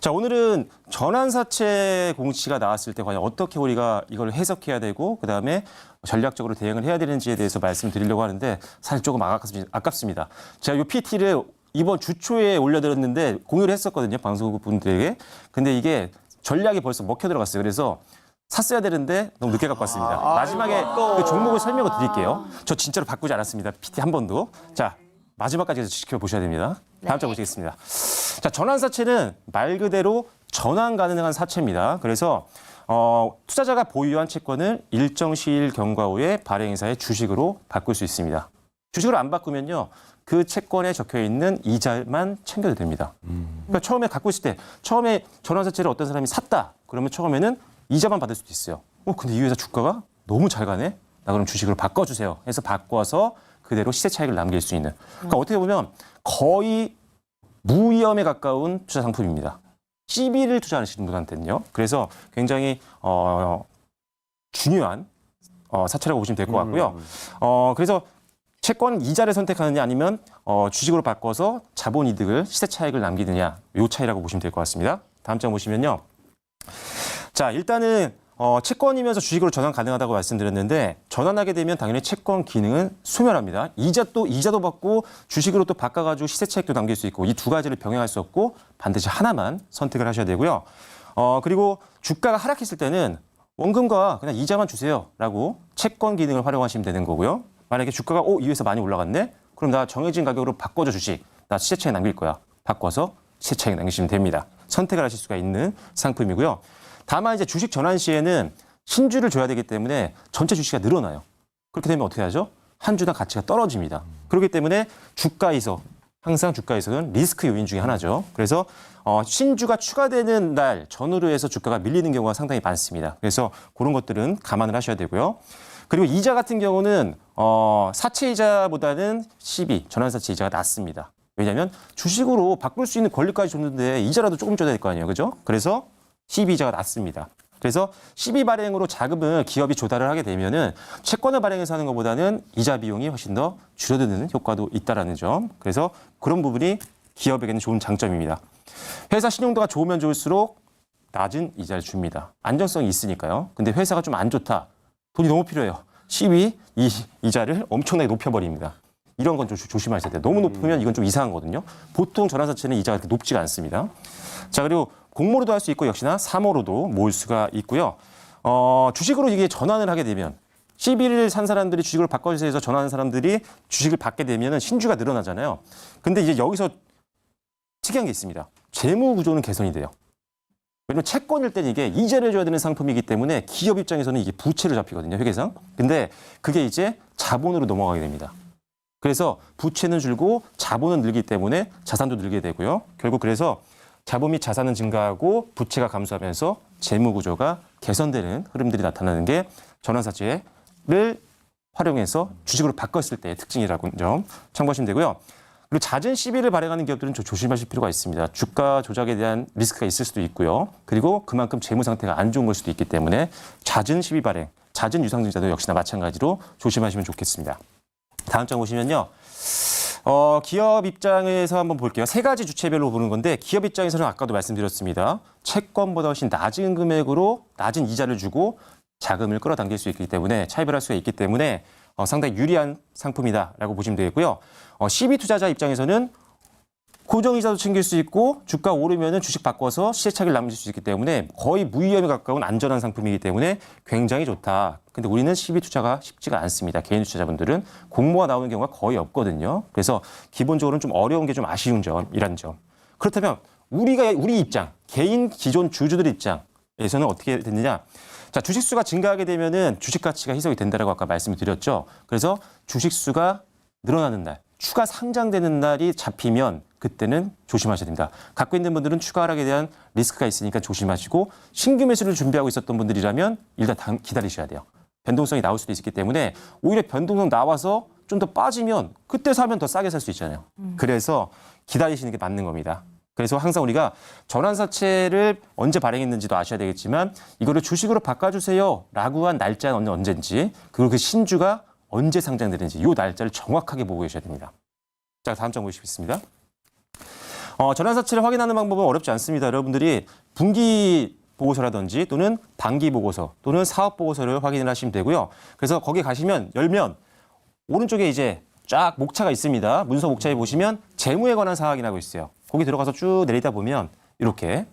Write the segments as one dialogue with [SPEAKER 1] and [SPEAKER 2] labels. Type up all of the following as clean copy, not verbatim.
[SPEAKER 1] 자, 오늘은 전환사채 공시가 나왔을 때 과연 어떻게 우리가 이걸 해석해야 되고 그다음에 전략적으로 대응을 해야 되는지에 대해서 말씀드리려고 하는데 사실 조금 아깝습니다. 제가 이 PT를 이번 주 초에 올려드렸는데 공유를 했었거든요. 방송국 분들에게. 근데 이게 전략이 벌써 먹혀 들어갔어요. 그래서 샀어야 되는데 너무 늦게 갖고 왔습니다. 마지막에 그 종목을 설명을 드릴게요. 저 진짜로 바꾸지 않았습니다. PT 한 번도. 자, 마지막까지 지켜보셔야 됩니다. 다음 장 보시겠습니다. 자, 전환사채는 말 그대로 전환 가능한 사채입니다. 그래서 투자자가 보유한 채권을 일정 시일 경과 후에 발행회사의 주식으로 바꿀 수 있습니다. 주식으로 안 바꾸면요. 그 채권에 적혀 있는 이자만 챙겨도 됩니다. 그러니까 처음에 갖고 있을 때 처음에 전환사채를 어떤 사람이 샀다. 그러면 처음에는 이자만 받을 수도 있어요. 근데 이 회사 주가가 너무 잘 가네? 나 그럼 주식으로 바꿔주세요. 해서 바꿔서 그대로 시세 차익을 남길 수 있는. 그러니까 어떻게 보면 거의 무위험에 가까운 투자 상품입니다. CB를 투자하시는 분한테는요. 그래서 굉장히 중요한 사채라고 보시면 될 것 같고요. 그래서 채권 이자를 선택하느냐 아니면 주식으로 바꿔서 자본 이득을 시세 차익을 남기느냐 이 차이라고 보시면 될 것 같습니다. 다음 장 보시면요. 자, 일단은 채권이면서 주식으로 전환 가능하다고 말씀드렸는데 전환하게 되면 당연히 채권 기능은 소멸합니다. 이자도 받고 주식으로 또 바꿔가지고 시세 차익도 남길 수 있고 이 두 가지를 병행할 수 없고 반드시 하나만 선택을 하셔야 되고요. 그리고 주가가 하락했을 때는 원금과 그냥 이자만 주세요라고 채권 기능을 활용하시면 되는 거고요. 만약에 주가가 이 회사 많이 올라갔네? 그럼 나 정해진 가격으로 바꿔줘 주식. 나 시세 차익 남길 거야. 바꿔서 시세 차익 남기시면 됩니다. 선택을 하실 수가 있는 상품이고요. 다만 이제 주식 전환 시에는 신주를 줘야 되기 때문에 전체 주식이 늘어나요. 그렇게 되면 어떻게 하죠? 한 주당 가치가 떨어집니다. 그렇기 때문에 항상 주가에서는 리스크 요인 중에 하나죠. 그래서 신주가 추가되는 날 전후로 해서 주가가 밀리는 경우가 상당히 많습니다. 그래서 그런 것들은 감안을 하셔야 되고요. 그리고 이자 같은 경우는 사채 이자보다는 CB, 전환사채 이자가 낮습니다. 왜냐하면 주식으로 바꿀 수 있는 권리까지 줬는데 이자라도 조금 줘야 될 거 아니에요. 그죠? 그래서 CB 이자가 낮습니다. 그래서 CB 발행으로 자금을 기업이 조달을 하게 되면은 채권을 발행해서 하는 것보다는 이자 비용이 훨씬 더 줄어드는 효과도 있다라는 점. 그래서 그런 부분이 기업에게는 좋은 장점입니다. 회사 신용도가 좋으면 좋을수록 낮은 이자를 줍니다. 안정성이 있으니까요. 근데 회사가 좀 안 좋다. 돈이 너무 필요해요. CB 이자를 엄청나게 높여버립니다. 이런 건 좀 조심하셔야 돼요. 너무 높으면 이건 좀 이상한 거거든요. 보통 전환사채는 이자가 그렇게 높지가 않습니다. 자, 그리고 공모로도 할 수 있고 역시나 사모로도 모을 수가 있고요. 주식으로 이게 전환을 하게 되면 CB를 산 사람들이 주식으로 바꿔주세요 해서 전환하는 사람들이 주식을 받게 되면 신주가 늘어나잖아요. 근데 이제 여기서 특이한 게 있습니다. 재무 구조는 개선이 돼요. 왜냐면 채권일 때는 이게 이자를 줘야 되는 상품이기 때문에 기업 입장에서는 이게 부채로 잡히거든요, 회계상. 근데 그게 이제 자본으로 넘어가게 됩니다. 그래서 부채는 줄고 자본은 늘기 때문에 자산도 늘게 되고요. 결국 그래서 자본 및 자산은 증가하고 부채가 감소하면서 재무 구조가 개선되는 흐름들이 나타나는 게 전환사채를 활용해서 주식으로 바꿨을 때의 특징이라는 점 참고하시면 되고요. 그리고 잦은 CB를 발행하는 기업들은 좀 조심하실 필요가 있습니다. 주가 조작에 대한 리스크가 있을 수도 있고요. 그리고 그만큼 재무 상태가 안 좋은 걸 수도 있기 때문에 잦은 CB 발행, 잦은 유상증자도 역시나 마찬가지로 조심하시면 좋겠습니다. 다음 장 보시면요. 기업 입장에서 한번 볼게요. 세 가지 주체별로 보는 건데 기업 입장에서는 아까도 말씀드렸습니다. 채권보다 훨씬 낮은 금액으로 낮은 이자를 주고 자금을 끌어당길 수 있기 때문에 차입을 할 수가 있기 때문에 상당히 유리한 상품이다라고 보시면 되겠고요. CB 투자자 입장에서는 고정이자도 챙길 수 있고 주가 오르면은 주식 바꿔서 시세 차익을 남길 수 있기 때문에 거의 무위험에 가까운 안전한 상품이기 때문에 굉장히 좋다. 근데 우리는 CB 투자가 쉽지가 않습니다. 개인 투자자분들은 공모가 나오는 경우가 거의 없거든요. 그래서 기본적으로는 좀 어려운 게 좀 아쉬운 점이라는 점. 그렇다면 우리 입장, 개인 기존 주주들 입장에서는 어떻게 됐느냐? 자, 주식 수가 증가하게 되면은 주식 가치가 희석이 된다라고 아까 말씀을 드렸죠. 그래서 주식 수가 늘어나는 날, 추가 상장되는 날이 잡히면 그때는 조심하셔야 됩니다. 갖고 있는 분들은 추가 하락에 대한 리스크가 있으니까 조심하시고 신규 매수를 준비하고 있었던 분들이라면 일단 기다리셔야 돼요. 변동성이 나올 수도 있기 때문에 오히려 변동성 나와서 좀 더 빠지면 그때 사면 더 싸게 살 수 있잖아요. 그래서 기다리시는 게 맞는 겁니다. 그래서 항상 우리가 전환사채를 언제 발행했는지도 아셔야 되겠지만 이거를 주식으로 바꿔주세요라고 한 날짜는 언제인지 그리고 그 신주가 언제 상장되는지 이 날짜를 정확하게 보고 계셔야 됩니다. 자, 다음 장 보시겠습니다. 전환사채를 확인하는 방법은 어렵지 않습니다. 여러분들이 분기 보고서라든지 또는 반기 보고서 또는 사업 보고서를 확인을 하시면 되고요. 그래서 거기 가시면 열면 오른쪽에 이제 쫙 목차가 있습니다. 문서 목차에 보시면 재무에 관한 사항이라고 있어요. 거기 들어가서 쭉 내리다 보면 이렇게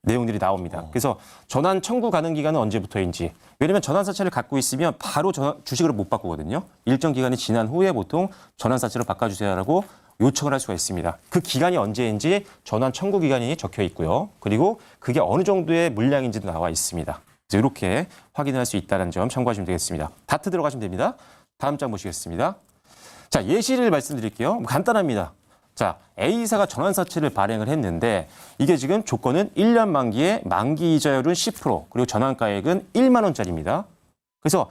[SPEAKER 1] 내용들이 나옵니다. 그래서 전환 청구 가능 기간은 언제부터인지. 왜냐하면 전환사채를 갖고 있으면 바로 주식으로 못 바꾸거든요. 일정 기간이 지난 후에 보통 전환사채로 바꿔주세요라고 요청을 할 수가 있습니다. 그 기간이 언제인지 전환 청구 기간이 적혀 있고요. 그리고 그게 어느 정도의 물량인지도 나와 있습니다. 그래서 이렇게 확인할 수 있다는 점 참고하시면 되겠습니다. 다트 들어가시면 됩니다. 다음 장 보시겠습니다. 자, 예시를 말씀드릴게요. 간단합니다. 자, A사가 전환사채를 발행을 했는데 이게 지금 조건은 1년 만기에 만기 이자율은 10% 그리고 전환가액은 1만 원짜리입니다. 그래서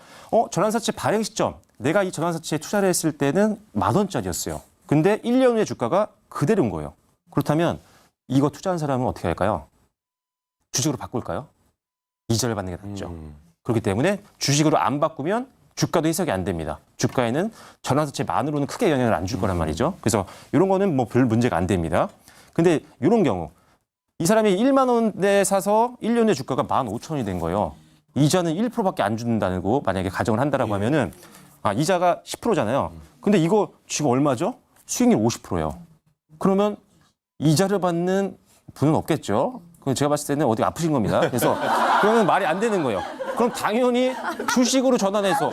[SPEAKER 1] 전환사채 발행 시점 내가 이 전환사채에 투자를 했을 때는 1만 원짜리였어요. 근데 1년 후에 주가가 그대로인 거예요. 그렇다면 이거 투자한 사람은 어떻게 할까요? 주식으로 바꿀까요? 이자를 받는 게 낫죠. 그렇기 때문에 주식으로 안 바꾸면 주가도 해석이 안 됩니다. 주가에는 전환사채만으로는 크게 영향을 안 줄 거란 말이죠. 그래서 이런 거는 뭐 별 문제가 안 됩니다. 근데 이런 경우 이 사람이 1만 원에 사서 1년 후에 주가가 15,000원이 된 거예요. 이자는 1%밖에 안 준다고 만약에 가정을 한다라고 하면은 이자가 10%잖아요. 근데 이거 지금 얼마죠? 수익률 50%예요. 그러면 이자를 받는 분은 없겠죠. 그럼 제가 봤을 때는 어디 아프신 겁니다. 그래서 그러면 말이 안 되는 거예요. 그럼 당연히 주식으로 전환해서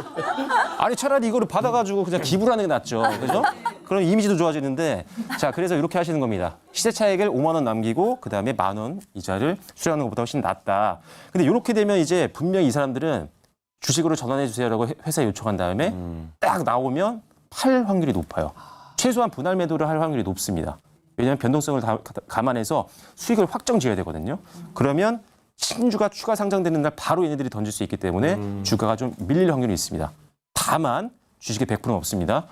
[SPEAKER 1] 아니 차라리 이거를 받아가지고 그냥 기부를 하는 게 낫죠. 그죠? 그럼 이미지도 좋아지는데 자 그래서 이렇게 하시는 겁니다. 시세 차익을 5만 원 남기고 그다음에 1,000원 이자를 수령하는 것보다 훨씬 낫다. 근데 이렇게 되면 이제 분명히 이 사람들은 주식으로 전환해 주세요라고 회사에 요청한 다음에 딱 나오면 팔 확률이 높아요. 최소한 분할 매도를 할 확률이 높습니다. 왜냐하면 변동성을 감안해서 수익을 확정 지어야 되거든요. 그러면 신주가 추가 상장되는 날 바로 얘네들이 던질 수 있기 때문에 주가가 좀 밀릴 확률이 있습니다. 다만 주식의 100%는 없습니다.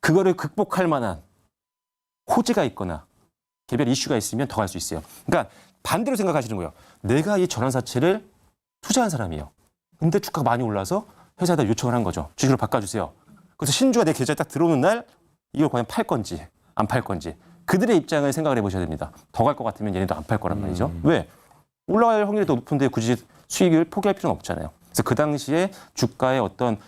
[SPEAKER 1] 그거를 극복할 만한 호재가 있거나 개별 이슈가 있으면 더 갈 수 있어요. 그러니까 반대로 생각하시는 거예요. 내가 이 전환사채를 투자한 사람이에요. 근데 주가가 많이 올라서 회사에다 요청을 한 거죠. 주식으로 바꿔주세요. 그래서 신주가 내 계좌에 딱 들어오는 날 이걸 과연 팔 건지 안 팔 건지 그들의 입장을 생각을 해보셔야 됩니다. 더 갈 것 같으면 얘네도 안 팔 거란 말이죠. 왜? 올라갈 확률이 더 높은데 굳이 수익을 포기할 필요는 없잖아요. 그래서 그 당시에 주가의 어떤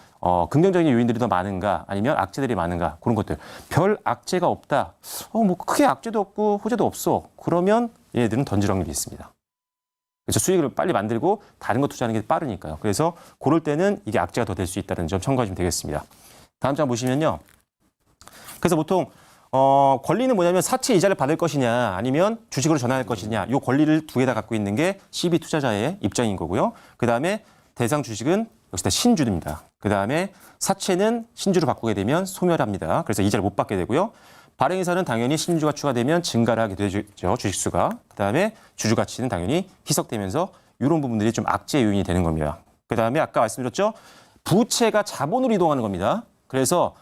[SPEAKER 1] 긍정적인 요인들이 더 많은가 아니면 악재들이 많은가 그런 것들. 별 악재가 없다. 뭐 크게 악재도 없고 호재도 없어. 그러면 얘네들은 던질 확률이 있습니다. 그래서 수익을 빨리 만들고 다른 거 투자하는 게 빠르니까요. 그래서 그럴 때는 이게 악재가 더 될 수 있다는 점 참고하시면 되겠습니다. 다음 장 보시면요. 그래서 보통 권리는 뭐냐면 사채 이자를 받을 것이냐 아니면 주식으로 전환할 것이냐 이 권리를 두 개 다 갖고 있는 게 CB 투자자의 입장인 거고요. 그다음에 대상 주식은 역시 다 신주입니다. 그다음에 사채는 신주로 바꾸게 되면 소멸합니다. 그래서 이자를 못 받게 되고요. 발행회사는 당연히 신주가 추가되면 증가를 하게 되죠. 주식수가. 그다음에 주주 가치는 당연히 희석되면서 이런 부분들이 좀 악재 요인이 되는 겁니다. 그다음에 아까 말씀드렸죠. 부채가 자본으로 이동하는 겁니다. 그래서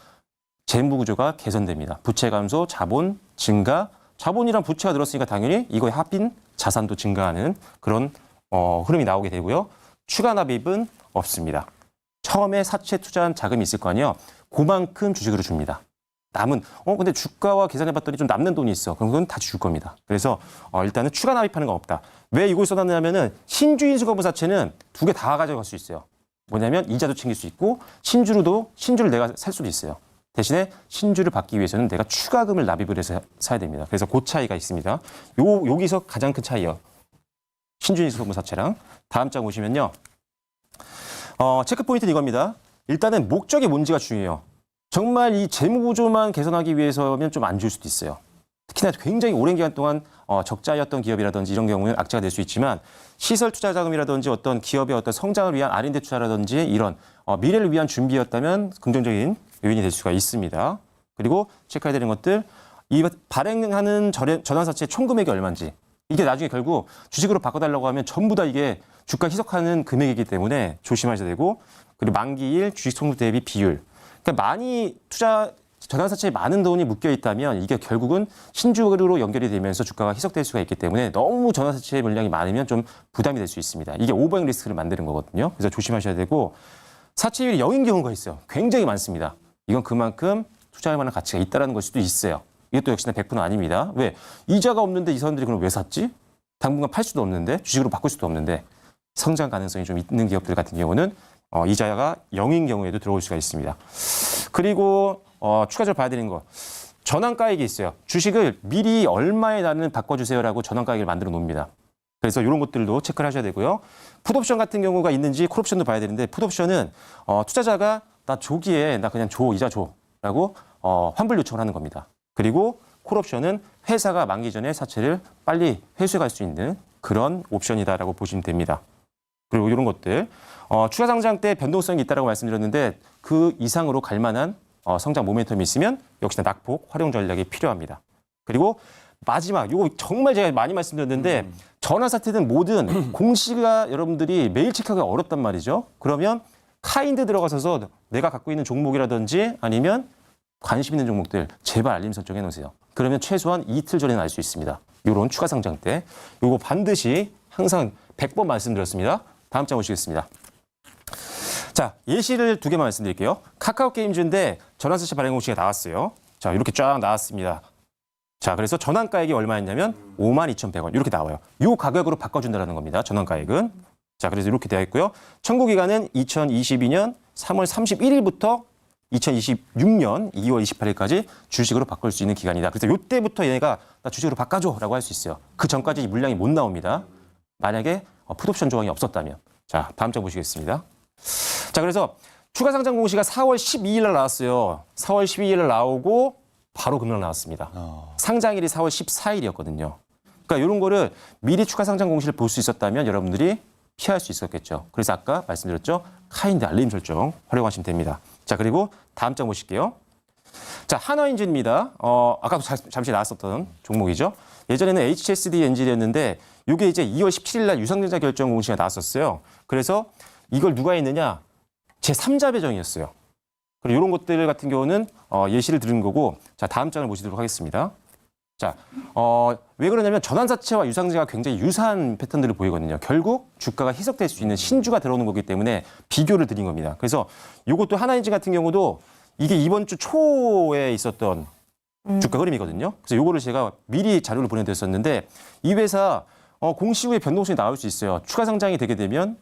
[SPEAKER 1] 재무 구조가 개선됩니다. 부채 감소, 자본 증가, 자본이랑 부채가 늘었으니까 당연히 이거에 합인 자산도 증가하는 그런 흐름이 나오게 되고요. 추가 납입은 없습니다. 처음에 사채 투자한 자금이 있을 거 아니에요. 그만큼 주식으로 줍니다. 남은 근데 주가와 계산해봤더니 좀 남는 돈이 있어. 그럼 그건 다 줄 겁니다. 그래서 일단은 추가 납입하는 건 없다. 왜 이걸 써놨냐면은 신주인수거부 사채는 두 개 다 가져갈 수 있어요. 뭐냐면 이자도 챙길 수 있고 신주를 내가 살 수도 있어요. 대신에 신주를 받기 위해서는 내가 추가금을 납입을 해서 사야 됩니다. 그래서 그 차이가 있습니다. 여기서 가장 큰 차이요. 신주인수거부 사채랑 다음 장 보시면요. 체크 포인트는 이겁니다. 일단은 목적이 뭔지가 중요해요. 정말 이 재무 구조만 개선하기 위해서면 좀 안 좋을 수도 있어요. 특히나 굉장히 오랜 기간 동안 적자였던 기업이라든지 이런 경우는 악재가 될 수 있지만 시설 투자 자금이라든지 어떤 기업의 어떤 성장을 위한 R&D 투자라든지 이런 미래를 위한 준비였다면 긍정적인 요인이 될 수가 있습니다. 그리고 체크해야 되는 것들 이 발행하는 전환사채 총 금액이 얼마인지 이게 나중에 결국 주식으로 바꿔달라고 하면 전부 다 이게 주가 희석하는 금액이기 때문에 조심하셔야 되고 그리고 만기일 주식 총수 대비 비율 그러니까 많이 전환사채에 많은 돈이 묶여 있다면 이게 결국은 신주로 연결이 되면서 주가가 희석될 수가 있기 때문에 너무 전환사채 물량이 많으면 좀 부담이 될 수 있습니다. 이게 오버행 리스크를 만드는 거거든요. 그래서 조심하셔야 되고 사채율이 0인 경우가 있어요. 굉장히 많습니다. 이건 그만큼 투자할 만한 가치가 있다는 걸 수도 있어요. 이것도 역시나 100%는 아닙니다. 왜? 이자가 없는데 이 사람들이 그럼 왜 샀지? 당분간 팔 수도 없는데 주식으로 바꿀 수도 없는데 성장 가능성이 좀 있는 기업들 같은 경우는 이자가 0인 경우에도 들어올 수가 있습니다. 그리고 추가적으로 봐야 되는 거. 전환가액이 있어요. 주식을 미리 얼마에 나는 바꿔주세요라고 전환가액을 만들어 놓습니다. 그래서 이런 것들도 체크를 하셔야 되고요. 풋옵션 같은 경우가 있는지 콜옵션도 봐야 되는데 풋옵션은 투자자가 나 조기에 나 그냥 줘 이자 줘라고 환불 요청을 하는 겁니다. 그리고 콜옵션은 회사가 만기 전에 사채를 빨리 회수해 갈 수 있는 그런 옵션이다라고 보시면 됩니다. 그리고 이런 것들 추가 상장 때 변동성이 있다라고 말씀드렸는데 그 이상으로 갈 만한 성장 모멘텀이 있으면 역시나 낙폭 활용 전략이 필요합니다. 그리고 마지막 이거 정말 제가 많이 말씀드렸는데 전환 사태든 뭐든 공시가 여러분들이 매일 체크하기가 어렵단 말이죠. 그러면 카인드 들어가셔서 내가 갖고 있는 종목이라든지 아니면 관심 있는 종목들 제발 알림 설정해 놓으세요. 그러면 최소한 이틀 전에는 알 수 있습니다. 이런 추가 상장 때 이거 반드시 항상 100번 말씀드렸습니다. 다음 장 보시겠습니다. 자, 예시를 2개만 말씀드릴게요. 카카오 게임즈인데 전환사채 발행 공시가 나왔어요. 자, 이렇게 쫙 나왔습니다. 자, 그래서 전환가액이 얼마였냐면 52,100원 이렇게 나와요. 이 가격으로 바꿔준다는 겁니다. 전환가액은. 자, 그래서 이렇게 되어 있고요. 청구기간은 2022년 3월 31일부터 2026년 2월 28일까지 주식으로 바꿀 수 있는 기간이다. 그래서 이때부터 얘네가 나 주식으로 바꿔줘라고 할 수 있어요. 그 전까지 물량이 못 나옵니다. 만약에 풋옵션 조항이 없었다면. 자, 다음 장 보시겠습니다. 자, 그래서 추가 상장 공시가 4월 12일 날 나왔어요. 4월 12일 날 나오고 바로 금방 나왔습니다. 상장일이 4월 14일이었거든요. 그러니까 이런 거를 미리 추가 상장 공시를 볼 수 있었다면 여러분들이 피할 수 있었겠죠. 그래서 아까 말씀드렸죠. 카인드 알림 설정 활용하시면 됩니다. 자, 그리고 다음 장 보실게요. 자, 한화엔진입니다. 아까도 잠시 나왔었던 종목이죠. 예전에는 HSD 엔진이었는데 이게 이제 2월 17일 날 유상증자 결정 공시가 나왔었어요. 그래서 이걸 누가 했느냐? 제3자 배정이었어요. 그리고 이런 것들 같은 경우는 예시를 들은 거고, 자, 다음 장을 보시도록 하겠습니다. 자, 왜 그러냐면 전환사채와 유상증자가 굉장히 유사한 패턴들을 보이거든요. 결국 주가가 희석될 수 있는 신주가 들어오는 거기 때문에 비교를 드린 겁니다. 그래서 이것도 하나인지 같은 경우도 이게 이번 주 초에 있었던 주가 흐름이거든요. 그래서 이거를 제가 미리 자료를 보내드렸었는데 이 회사 공시 후에 변동성이 나올 수 있어요. 추가 상장이 되게 되면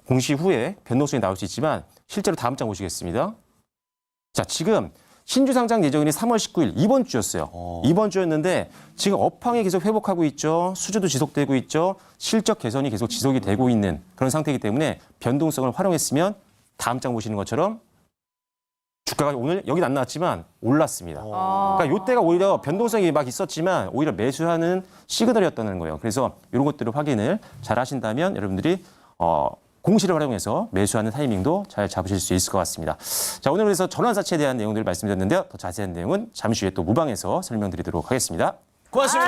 [SPEAKER 1] 공시 후에 변동성이 나올 수 있지만 실제로 다음 장 보시겠습니다. 자, 지금 신주 상장 예정일이 3월 19일 이번 주였어요. 이번 주였는데 지금 업황이 계속 회복하고 있죠. 수주도 지속되고 있죠. 실적 개선이 계속 지속이 되고 있는 그런 상태이기 때문에 변동성을 활용했으면 다음 장 보시는 것처럼 주가가 오늘 여긴 안 나왔지만 올랐습니다. 그러니까 이때가 오히려 변동성이 막 있었지만 오히려 매수하는 시그널이었다는 거예요. 그래서 이런 것들을 확인을 잘 하신다면 여러분들이 공시를 활용해서 매수하는 타이밍도 잘 잡으실 수 있을 것 같습니다. 자, 오늘 그래서 전환사채에 대한 내용들을 말씀드렸는데요. 더 자세한 내용은 잠시 후에 또 무방에서 설명드리도록 하겠습니다. 고맙습니다.